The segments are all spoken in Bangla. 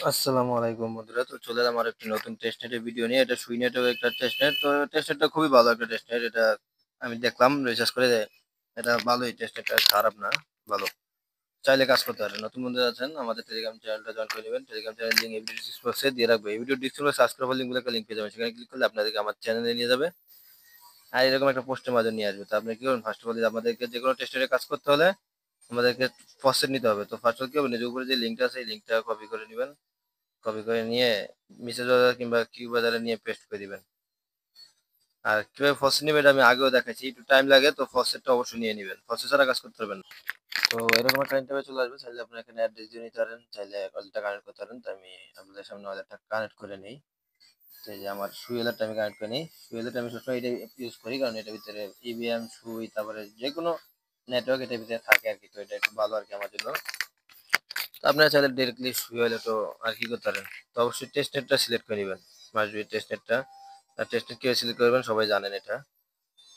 আসসালামু আলাইকুম বন্ধুরা। তো চলে এলাম আরেকটি নতুন টেস্টনেটের ভিডিও নিয়ে। এটা সুই নেটের একটা টেস্টনেট। তো টেস্টনেটটা খুবই ভালো একটা টেস্টনেট। এটা আমি দেখলাম রিসার্চ করে এটা ভালোই, টেস্টনেটটা খারাপ না, ভালো। চাইলে কাজ করতে পারেন। নতুন বন্ধুরা আছেন আমাদের টেলিগ্রাম চ্যানেলটা জয়েন করে নেবেন। টেলিগ্রাম চ্যানেল লিঙ্ক এই ভিডিও ডিসক্রিপশন বক্সে দিয়ে রাখবো। এই ভিডিও ডিসক্রিপশনে সার্চ করার পর লিঙ্কগুলোকে লিঙ্ক পেয়ে যাবেন। সেখানে ক্লিক করলে আপনাদেরকে আমার চ্যানেলে নিয়ে যাবে। আর এরকম একটা পোস্টের মাধ্যমে নিয়ে আসবে। তো আপনি কি করবেন, ফার্স্ট অফ অল আমাদেরকে যে কোনো টেস্টের কাজ করতে হলে আমাদেরকে ফসেট নিতে হবে। তো ফার্স্ট অফ অল কি হবে, নিজের উপরে যে লিঙ্কটা আছে এই লিঙ্কটা কপি করে নেবেন। কপি করে নিয়ে মেসেজ বাজার কিংবা কিউ বাজারে নিয়ে পেস্ট করে দিবেন। আর কিভাবে ফসেট নেবেন এটা আমি আগেও দেখাচ্ছি, একটু টাইম লাগে, তো ফসেটটা অবশ্যই নিয়ে নেবেন, ফসেট ছাড়া কাজ করতে পারবেন না। তো এরকম একটা ইন্টারভিউ চলে আসবে, চাইলে আপনি এখানে অ্যাড্রেস দিয়ে নিতে পারেন, চাইলে কলটা কানেক্ট করতে পারেন। তো আমি আপনাদের সামনে অর্ডারটা কানেক্ট করে নিই। তো এই যে আমার সুইলারটা আমি কানেক্ট করে নিই। সুইলারটা আমি সবসময় এটা ইউজ করি, কারণ এটার ভিতরে ইভিএম সুই তারপরে যে কোনো নেটওয়ার্ক এটার ভিতরে থাকে আর কি। তো এটা একটু ভালো আর কি আমার জন্য। তো আপনারা চাইলে ডিরেক্টলি সুইলারটা আর কি করতে পারেন। তো অবশ্যই টেস্ট নেটটা সিলেক্ট করে নেবেন, মাসবি টেস্ট নেটটা। আর টেস্ট নেট কীভাবে সিলেক্ট করবেন সবাই জানেন এটা,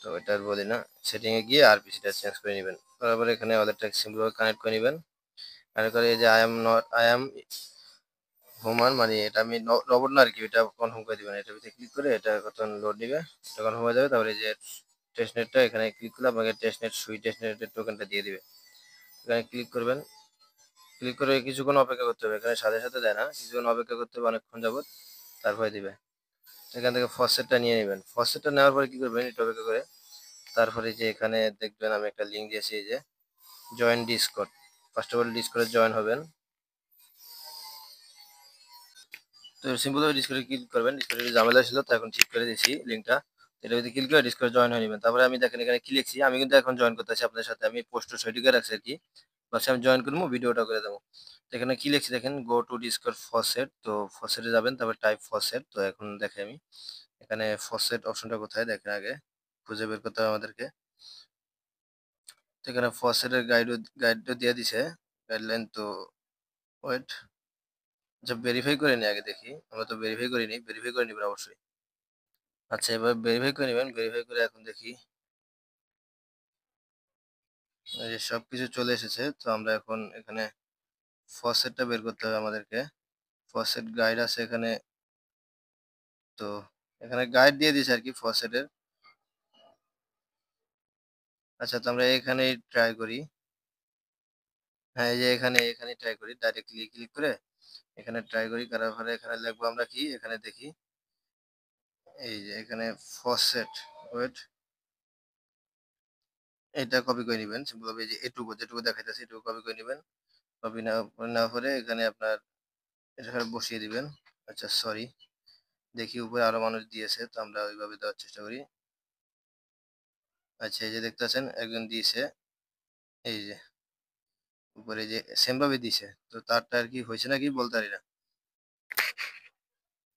তো এটা আর বলি না। সেটিংয়ে গিয়ে আরপিসিটা চেঞ্জ করে নেবেন, তারপরে এখানে ওদেরটা সিম্পলভাবে কানেক্ট করে নেবেন। কানেক্ট করে এই যে আই এম হুমান, মানে এটা আমি রবট না আর কি, এটা কনফার্ম করে দিবেন। এটার ভিতরে ক্লিক করে এটা কতক্ষণ লোড নিবে, এটা কনফার্ম হয়ে যাবে। তারপরে এই যে টেস্ট নেটটা এখানে ক্লিক করলে আপনাকে টেস্ট নেট সুই টেস্ট নেটের টোকেনটা দিয়ে দিবে। এখানে ক্লিক করবেন, ক্লিক করে কিছুক্ষণ অপেক্ষা করতে হবে। এখানে সাথে সাথে দেয় না, কিছুক্ষণ অপেক্ষা করতে হবে অনেকক্ষণ যাবত, তারপরে দিবে। এখান থেকে ফসেটটা নিয়ে নেবেন। ফসেটটা নেওয়ার পরে কি করবেন, একটু অপেক্ষা করে তারপরে যে এখানে দেখবেন আমি একটা লিঙ্ক দিয়েছি, এই যে join Discord. First of all ডিসকর্ডে জয়েন হবেন। তো সিম্পলভাবে ডিসকর্ডে ক্লিক করবেন। ডিসকর্ডে ঝামেলা ছিল, তো এখন ঠিক করে দিয়েছি লিঙ্কটা। এটা যদি ক্লিক করে ডিসকর্ডে জয়েন হয়ে নেবেন। তারপরে আমি দেখেন এখানে কি লিখছি, আমি কিন্তু এখন জয়েন করতে আছি আপনাদের সাথে, আমি পোস্টটা সই করে রাখছি আর কি। বাস আমি জয়েন করবো, ভিডিওটা করে দেবো। তো এখানে কি লিখছি দেখেন, গো টু ডিসকর্ড ফসেট। তো ফসেটে যাবেন, তারপর টাইপ ফসেট। তো এখন দেখে আমি এখানে ফসেট অপশনটা কোথায় দেখেন, আগে খুঁজে বের করতে হবে আমাদেরকে। তো এখানে ফসেটের গাইডও দিয়ে দিছে, গাইডলাইন। তো ওয়েট, আচ্ছা ভেরিফাই করে নিই আগে, দেখি। আমরা তো ভেরিফাই করিনি, ভেরিফাই করে নিবেন অবশ্যই। আচ্ছা এবার ভেরিফাই করে নেবেন, ভেরিফাই করে এখন দেখি এই যে সবকিছু চলে এসেছে। তো আমরা এখন এখানে ফসেটটা বের করতে হবে আমাদেরকে। ফসেট গাইড আছে এখানে। তো এখানে গাইড দিয়ে দিয়েছে আর কি ফসেটের। আচ্ছা তো আমরা এখানেই ট্রাই করি। হ্যাঁ এই যে এখানে এখানে ট্রাই করি, ডাইরেক্টলি ক্লিক করে এখানে ট্রাই করি। করার পরে এখানে লিখবো আমরা কি, এখানে দেখি এই যে এখানে ফসেট, ওয়েট, এটা কপি করে নেবেন সিম্পল ভাবে। যে এটুকু যেটুকু দেখাইতেছে এটুকু কপি করে নেবেন। কপি না করে এখানে আপনার এখানে বসিয়ে দিবেন। আচ্ছা সরি, দেখি উপরে আরো মানুষ দিয়েছে, তো আমরা ওইভাবে দেওয়ার চেষ্টা করি। আচ্ছা এই যে দেখতে পাচ্ছেন একজন দিয়েছে, এই যে উপরে যে সেম ভাবে দিছে। তো তারটা আর কি হয়েছে নাকি বলতে পারি না।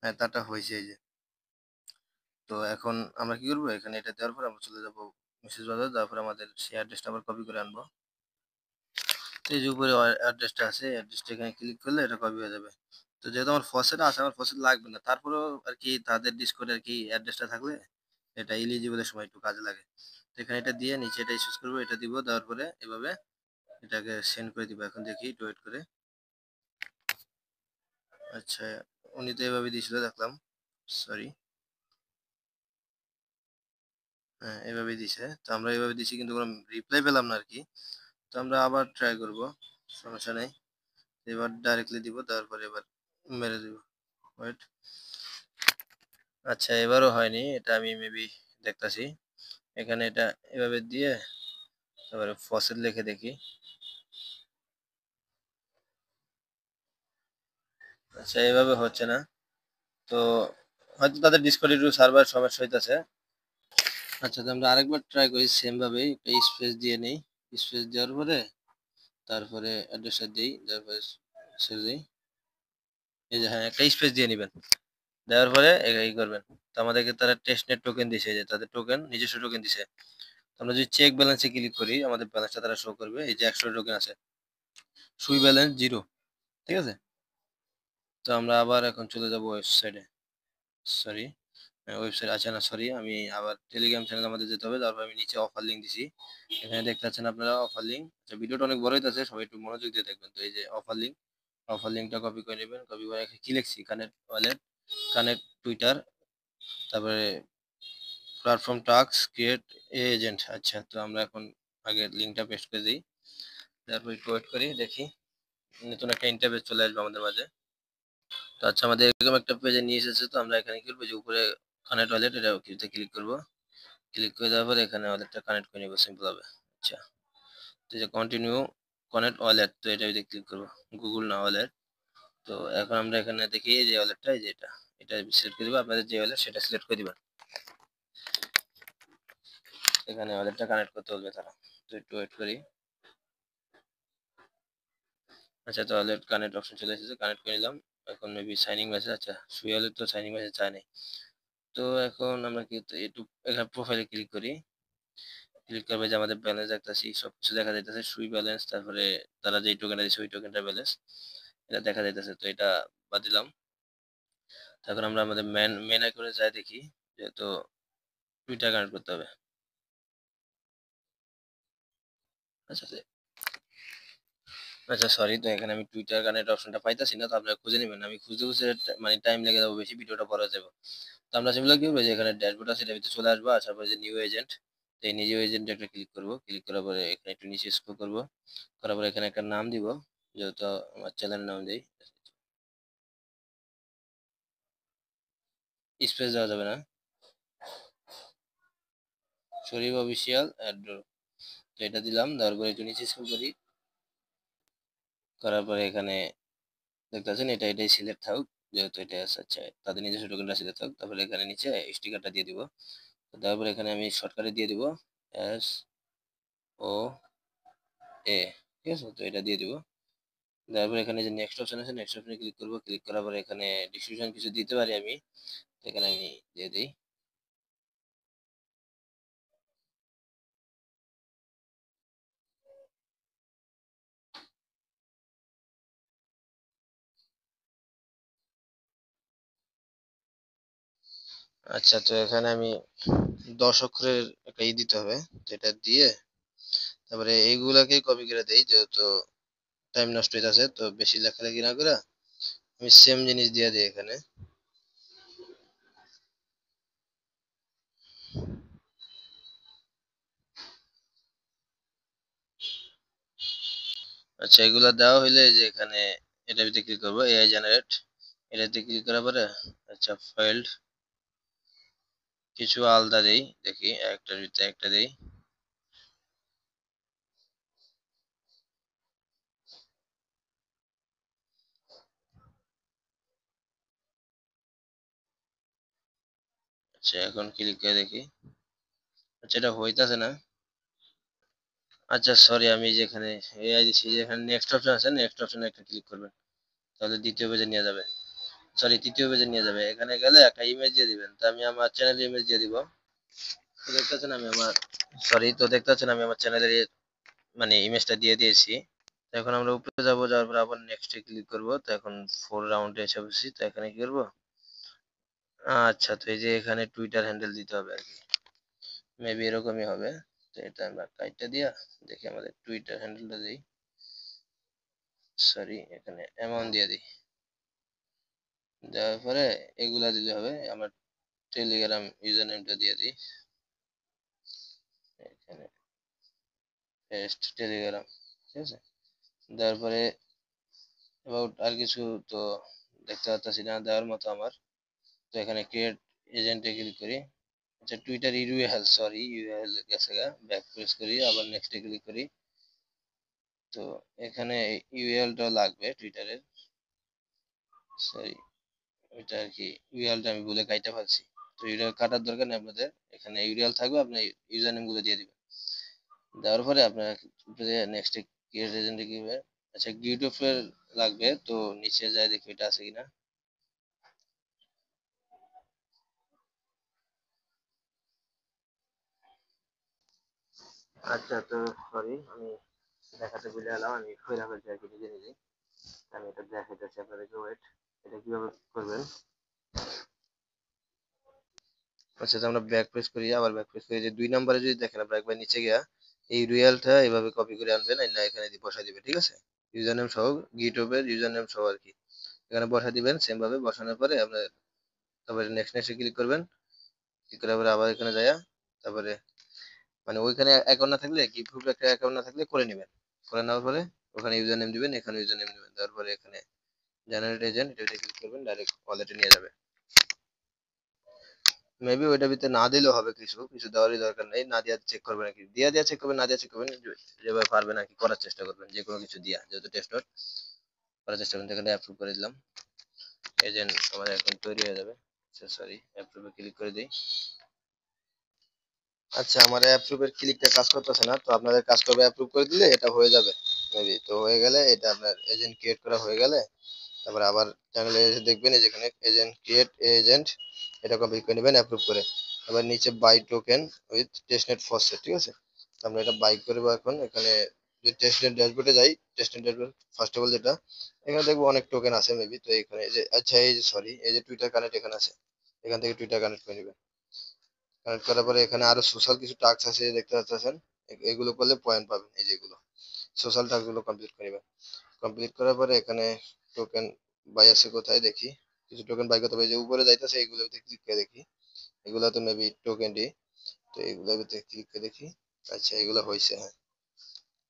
হ্যাঁ তারটা হয়েছে এই যে। তো এখন আমরা কি করবো, এখানে এটা দেওয়ার পর আমরা চলে যাবো মেসেজ বাজার, তারপর আমাদের সেই অ্যাড্রেসটা আবার কপি করে আনবো। তো এই যে উপরে অ্যাড্রেসটা আছে, অ্যাড্রেসটা এখানে ক্লিক করলে এটা কপি হয়ে যাবে। তো যেহেতু আমার ফসেট আছে, আমার ফসেট লাগবে না, তারপরেও আর কি তাদের ডিসকর্ডে আর কি অ্যাড্রেসটা থাকলে এটা এলিজিবলের সময় একটু কাজে লাগে। তো এখানে এটা দিয়ে নিচে এটা ইউজ করবো, এটা দিব, দেওয়ার পরে এভাবে এটাকে সেন্ড করে দিব। এখন দেখি একটু ওয়েট করে। আচ্ছা উনি তো এভাবে দিয়েছিল দেখলাম, সরি। হ্যাঁ এভাবে দিছে, তো আমরা এভাবে দিছি কিন্তু কোনো রিপ্লাই পেলাম না আর কি। তো আমরা আবার ট্রাই করব, সমস্যা নেই। এবার ডাইরেক্টলি দিব, তারপরে এবার মেরে দিব। ওয়েট, আচ্ছা এবারও হয়নি, এটা আমি মেবি দেখতাছি। এখানে এটা এভাবে দিয়ে তারপরে ফসেট লিখে দেখি। আচ্ছা এভাবে হচ্ছে না, তো হয়তো তাদের ডিসকর্ড একটু সার্ভার সমস্যা হইতাছে। আচ্ছা তো আমরা আরেকবার ট্রাই করি সেম ভাবে, একটা স্পেস দিয়ে নেই। স্পেস দেওয়ার পরে তারপরে অ্যাড্রেসটা দিই, তারপরে ছেড়ে দিই। এই যে হ্যাঁ একটা স্পেস দিয়ে নেবেন, দেওয়ার পরে এই করবেন। তো আমাদেরকে তারা টেস্ট নেট টোকেন দিছে, যে তাদের টোকেন নিজস্ব টোকেন দিছে। তো আমরা যদি চেক ব্যালেন্সে ক্লিক করি আমাদের ব্যালেন্সটা তারা শো করবে, এই যে 100 টোকেন আছে, সুই ব্যালেন্স 0। ঠিক আছে, তো আমরা আবার এখন চলে যাব ওয়েবসাইটে। সরি, ওয়েবসাইট আছে না, সরি। আমি আবার টেলিগ্রাম চ্যানেল আমাদের যেতে হবে, তারপর আমি নিচে অফার লিঙ্ক দিছি। এখানে দেখতে পাচ্ছেন আপনারা অফার লিঙ্ক। আচ্ছা ভিডিওটা অনেক বড় হইতাছে, সবাই একটু মনোযোগ দিয়ে দেখবেন। তো এই যে অফার লিঙ্ক, অফার লিঙ্কটা কপি করে নেবেন। কপি করে কি লিখছি, কানেক্ট ওয়ালেট, কানেক্ট টুইটার, তারপরে প্ল্যাটফর্ম টাস্ক, ক্রিয়েট এজেন্ট। আচ্ছা, তো আমরা এখন আগে লিঙ্কটা পেস্ট করে দিই, তারপর একটু ওয়েট করি, দেখি নতুন একটা ইন্টারফেস চলে আসবে আমাদের মাঝে। তো আচ্ছা, আমাদের এরকম একটা পেজে নিয়ে এসেছে। তো আমরা এখানে কি করবো, যে উপরে কানেক্ট ওয়ালেট, এটা ক্লিক করবো। ক্লিক করে দেওয়ার পর এখানে ওয়ালেটটা কানেক্ট করে নিবো সিম্পল হবে। আচ্ছা, তো যে কন্টিনিউ কানেক্ট ওয়ালেট, তো এটা ক্লিক করবো, গুগল না ওয়ালেট। তো এখন আমরা এখানে দেখি যে ওয়ালেটটা, এই যে এটা সিলেক্ট করে দিব। আপনাদের যে ওয়ালেট সেটা সিলেক্ট করে দিবেন। এখানে ওয়ালেটটা কানেক্ট করতে বলবে তারা, তো একটু ওয়েট করি। আচ্ছা, তো ওয়ালেট কানেক্ট অপশন চলে এসেছে, কানেক্ট করে নিলাম। এখন মেবি সাইনিং মেসেজ, আচ্ছা সুই ওয়ালেট তো সাইনিং মেসেজ চায় নাই। তো এখন আমরা কি একটু এখানে প্রোফাইলে ক্লিক করি। ক্লিক করবে যে আমাদের ব্যালেন্স দেখতেছি, সবকিছু দেখা যাইতেছে, সুই ব্যালেন্স, তারপরে তারা যে টোকেনটা দিচ্ছে ওই টোকেনটার ব্যালেন্স এটা দেখা যাইতেছে। তো এটা বাদ দিলাম। এখন আমরা আমাদের মেন আইকনে যাই, দেখি যেহেতু টুইটার কানেক্ট করতে হবে। আচ্ছা আচ্ছা, সরি, তো এখানে আমি টুইটার কানেক্ট অপশনটা পাইতাছি না। তো আপনারা খুঁজে নেবেন, আমি খুঁজতে খুঁজতে মানে টাইম লেগে যাবো বেশি, ভিডিওটা বড় হয়ে যাবে। তো আমরা সিম্পল কি করবো, যে এখানে ড্যাশবোর্ড আছে, এটার ভিতরে চলে আসবো। আসার পরে যে নিউ এজেন্ট, তো এই নিউ এজেন্ট একটা ক্লিক করবো। ক্লিক করার পরে এখানে একটু নিচে স্ক্রল করবো, করার পরে এখানে একটা নাম দিব, যেহেতু আমার চ্যানেলের নাম দিই, স্পেস দেওয়া যাবে না, শরীফ অফিসিয়াল অ্যাড্রো। তো এটা দিলাম, দেওয়ার পরে একটু নিচে স্ক্রল করি, করার পরে এখানে দেখতেছেন এটাই সিলেক্ট থাকুক, যেহেতু এটা আছে। আচ্ছা, তাদের নিজস্ব টোকেনটা সিলেক্ট থাকুক। তারপরে এখানে নিচে স্টিকারটা দিয়ে দিব। তারপর এখানে আমি শর্টকাটে দিয়ে দিব SOA, ঠিক আছে, তো এটা দিয়ে দিব। তারপর এখানে যে নেক্সট অপশন আছে, নেক্সট অপশনে ক্লিক করব। ক্লিক করার পরে এখানে ডিসক্রিপশন কিছু দিতে পারি আমি, তো এখানে আমি দিয়ে দিই। আচ্ছা, তো এখানে আমি 10 অক্ষরের একটা দিতে হবে, তো এটা দিয়ে তারপরে এইগুলাকে কপি করে দেই, যেহেতু টাইম নষ্ট হইতাছে, তো বেশি লেখালেখি না করে আমি সেম জিনিস দিয়ে দিই এখানে। আচ্ছা, এগুলা দেওয়া হইলে যে এখানে এটা ভিতরে ক্লিক করবো, এআই জেনারেট, এটাতে ক্লিক করার পরে আচ্ছা ফাইল্ড কিছু আলাদা দেই, দেখি একটার ভিতরে একটা দেই। আচ্ছা, এখন ক্লিক করে দেখি। আচ্ছা, এটা হইতাছে না। আচ্ছা সরি, আমি যেখানে এআই দিচ্ছি, যেখানে নেক্সট অপশন আছে, নেক্সট অপশনে একটা ক্লিক করবেন, তাহলে দ্বিতীয় পেজে নিয়ে যাবে, সরি তৃতীয় পেজে নিয়ে যাবে। এখানে গেলে একটা ইমেজ দিয়ে দিবেন, তো আমি আমার চ্যানেলের ইমেজ দিয়ে দিব। তো দেখতেছেন আমি আমার, সরি, তো দেখতেছেন আমি আমার চ্যানেলের মানে ইমেজটা দিয়ে দিয়েছি। তো এখন আমরা উপরে যাবো, যাওয়ার পর আবার নেক্সট এ ক্লিক করব। তো এখন 4 রাউন্ডে এসে বসছি, তো এখানে কি করবো, আচ্ছা, তো এই যে এখানে টুইটার হ্যান্ডেল দিতে হবে আর কি, মেবি এরকমই হবে। তো এটা আমরা কাইটটা দিয়া দেখি, আমাদের টুইটার হ্যান্ডেলটা দিই, সরি এখানে অ্যামাউন্ট দিয়ে দিই। দেওয়ার পরে এগুলা দিলে হবে। আমার টেলিগ্রাম ইউজার নেমটা দিয়ে দিই, এখানে পেস্ট টেলিগ্রাম, ঠিক আছে। দেওয়ার পরে অ্যাবাউট আর কিছু তো দেখতে পাচ্ছি না দেওয়ার মতো আমার। তো এখানে ক্রিয়েট এজেন্টে ক্লিক করি। আচ্ছা, টুইটার ইউএল, সরি ইউএল গেছে গা, ব্যাক প্রেস করি, আবার নেক্সটে ক্লিক করি। তো এখানে ইউএলটা লাগবে টুইটারের, সরি ওইটা আর কি, ইউআরএলটা আমি ভুলে কাইটা ফেলছি। তো ইউআরএল কাটার দরকার নেই আপনাদের, এখানে ইউআরএল থাকবে, আপনি ইউজার নেম গুলো দিয়ে দিবেন। দেওয়ার পরে আপনার নেক্সট ক্রিয়েট এজেন্টে কি হবে। আচ্ছা, গিউটোফের লাগবে, তো নিচে যায় দেখি এটা আছে কিনা। আচ্ছা, তো সরি আমি দেখাতে ভুলে গেলাম, আমি কইরা ফেলছি আর কি নিজে নিজে। আমি এটা দেখাইতেছি আপনাদেরকে, ওয়েট। এটা কিভাবে করবেন। আচ্ছা, তো আমরা ব্যাক প্রেস করি, আবার ব্যাক প্রেস করি, যে 2 নম্বরে যদি দেখেন আপনার একবার নিচে গিয়া এই রুয়ালটা এভাবে কপি করে আনবেন, না এখানে দিয়ে বসাই দিবেন, ঠিক আছে। ইউজার নেম সহ, গিটহবের ইউজার নেম সহ আর কি এখানে বসা দিবেন। সেম ভাবে বসানোর পরে আপনার তারপরে নেক্সট নেক্সটে ক্লিক করবেন। ক্লিক করার পরে আবার এখানে যায়া তারপরে মানে ওইখানে অ্যাকাউন্ট না থাকলে গিটহব একটা অ্যাকাউন্ট না থাকলে করে নেবেন। করে নেওয়ার পরে ওখানে ইউজার নেম দিবেন, এখানে ইউজার নেম দিবেন। তারপরে এখানে জেনারেট এজেন্ট এটা ক্লিক করবেন, ডাইরেক্ট ওয়ালেটে নিয়ে যাবে। মেবি ওইটা ভিতরে না দিলেও হবে, কিছু কিছু দেওয়ারই দরকার নেই। না দিয়া চেক করবেন আর কি, দিয়া চেক করবেন, না দিয়া চেক করবেন, যেভাবে পারবেন আর কি করার চেষ্টা করবেন, যে কোনো কিছু দিয়া, যেহেতু টেস্ট নোট করার চেষ্টা করবেন। এখানে অ্যাপ্রুভ করে দিলাম, এজেন্ট আমাদের এখন তৈরি হয়ে যাবে। আচ্ছা সরি, অ্যাপ্রুভে ক্লিক করে দিই। আচ্ছা আমার অ্যাপ্রুভের ক্লিকটা কাজ করতেছে না, তো আপনাদের কাজ করবে, অ্যাপ্রুভ করে দিলে এটা হয়ে যাবে মেবি। তো হয়ে গেলে এটা আপনার এজেন্ট ক্রিয়েট করা হয়ে গেলে তারপরে আবার চ্যানেলে এসে দেখবেন এই যেখানে এজেন্ট ক্রিয়েট এজেন্ট, এটা কমপ্লিট করে নেবেন অ্যাপ্রুভ করে। আবার নিচে buy token with testnet faucet, ঠিক আছে। তো আমরা এটা বাই করবো এখন। এখানে যে টেস্টনেট ড্যাশবোর্ডে যাই, testnet dashboard first of all যেটা, এখানে দেখবো অনেক টোকেন আছে মেবি। তো এখানে এই যে আচ্ছা এই যে সরি, এই যে টুইটার কানেক্ট এখানে আছে, এখান থেকে টুইটার কানেক্ট করে নেবেন। কানেক্ট করার পরে এখানে আরো সোশ্যাল কিছু টাস্ক আছে দেখতে পাচ্ছেন, এগুলো করলে পয়েন্ট পাবেন। এই যেগুলো সোশ্যাল টাস্ক গুলো কমপ্লিট করে নেবেন। কমপ্লিট করার পরে এখানে টোকেন বাই আছে কোথায় দেখি, কিছু টোকেন বাই করতে হবে, এই যে উপরে যাইতেছে এইগুলোতে ক্লিক করে দেখি, এগুলো তো মেবি টোকেন ডি। তো এইগুলোর ভিতরে ক্লিক করে দেখি, আচ্ছা এগুলো হয়েছে হ্যাঁ।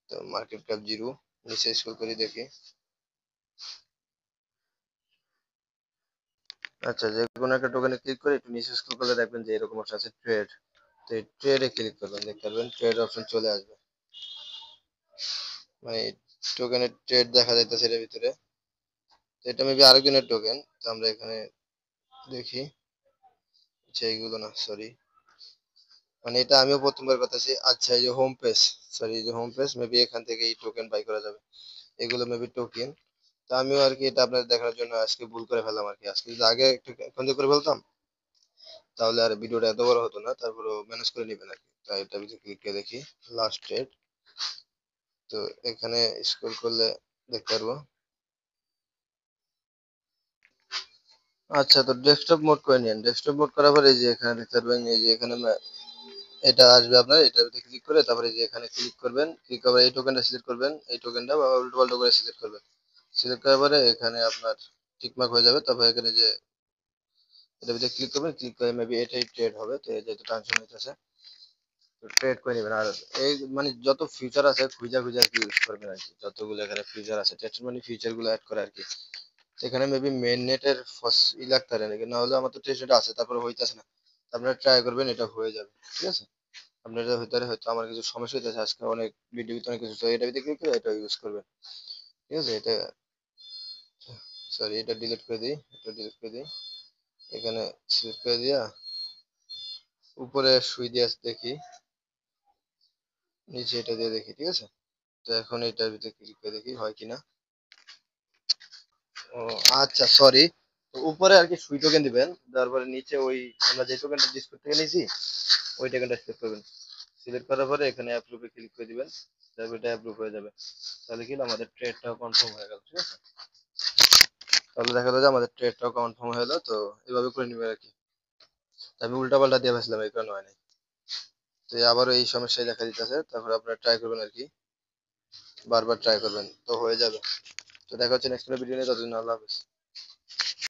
তো মার্কেট ক্যাপ জিরো, নিচে স্ক্রল করে দেখি। আচ্ছা যে কোনো একটা টোকেনে ক্লিক করে একটু নিচে স্ক্রল করলে দেখবেন যে এরকম অপশন আছে ট্রেড। তো এই ট্রেডে ক্লিক করবেন, দেখতে পারবেন ট্রেড অপশন চলে আসবে। মানে টোকেনের ট্রেড দেখা যাইতেছে এর ভিতরে। তো এটা মেবি আরেকজনের টোকেন, তো আমরা এখানে দেখি। আচ্ছা এইগুলো না সরি, মানে এটা আমিও প্রথমবার করতেছি। আচ্ছা এই যে হোম পেজ, সরি এই যে হোম পেজ, মেবি এখান থেকে এই টোকেন বাই করা যাবে, এগুলো মেবি টোকেন। তো আমিও আর কি এটা আপনাদের দেখানোর জন্য আজকে ভুল করে ফেললাম আর কি। আজকে যদি আগে একটু এখন দিয়ে করে ফেলতাম তাহলে আর ভিডিওটা এত বড় হতো না, তারপরে ম্যানেজ করে নেবেন আর কি। তাই এটা ভিতরে ক্লিক করে দেখি লাস্ট ডেট। তো এখানে স্ক্রল করলে দেখতে পারবো। আচ্ছা তো ডেস্কটপ মোড করে নিন। ডেস্কটপ মোড করার পরে এই যে এখানে দেখতে পারবেন, এই যে এখানে এটা আসবে আপনার, এটার ভিতরে ক্লিক করে তারপরে যে এখানে ক্লিক করবেন, ক্লিক করে এই টোকেনটা সিলেক্ট করবেন, এই টোকেনটা বা উল্টো পাল্টো করে সিলেক্ট করবেন। সিলেক্ট করার পরে এখানে আপনার টিকমার্ক হয়ে যাবে। তারপরে এখানে যে এটার ভিতরে ক্লিক করবেন, ক্লিক করে মেবি এটাই ট্রেড হবে। তো এই যেহেতু ট্রানজাকশন হইতেছে তো ট্রেড করে নেবেন। আর এই মানে যত ফিচার আছে খুঁজা খুঁজা আর কি ইউজ করবেন আর কি, যতগুলো এখানে ফিচার আছে ট্রেড মানে ফিচার গুলো অ্যাড করে আর কি। এখানে মেবি মেইন নেটের ই লাগতে পারে নাকি, না হলে আমার তো টেস্ট নেট আছে তারপরে হইতাছে না। আপনারা ট্রাই করবেন, এটা হয়ে যাবে, ঠিক আছে। আপনাদের ভিতরে হয়তো আমার কিছু সমস্যা হইতেছে আজকে, অনেক ভিডিও অনেক কিছু, তো এটা ভিতরে ক্লিক করে এটা ইউজ করবেন, ঠিক আছে। এটা সরি এটা ডিলিট করে দিই, এটা ডিলিট করে দিই। এখানে সিলেক্ট করে দিয়া উপরে সুই দিয়ে দেখি, নিচে এটা দিয়ে দেখি, ঠিক আছে। তো এখন এটার ভিতরে ক্লিক করে দেখি হয় কিনা। ও আচ্ছা সরি, তো উপরে আর কি সুই টোকেন দিবেন, তারপরে নিচে ওই আমরা যে টোকেনটা ডিসপ্লে থেকে নিয়েছি ওই টোকেনটা সিলেক্ট করবেন। সিলেক্ট করার পরে এখানে অ্যাপ্রুভে ক্লিক করে দিবেন, তারপর এটা অ্যাপ্রুভ হয়ে যাবে। তাহলে কি হলো, আমাদের ট্রেডটাও কনফার্ম হয়ে গেল, ঠিক আছে। তাহলে দেখা যাচ্ছে আমাদের ট্রেডটাও কনফার্ম হয়ে গেলো। তো এভাবে করে নিবে আর কি। আমি উল্টা পাল্টা দিয়ে ফেলছিলাম, এই কারণে হয় নাই। তো আবারও এই সমস্যায় দেখা দিতেছে, তারপর আপনারা ট্রাই করবেন আর কি, বারবার ট্রাই করবেন তো হয়ে যাবে। তো দেখা হচ্ছে নেক্সট ভিডিও নিয়ে, ততদিন আল্লাহ হাফেজ।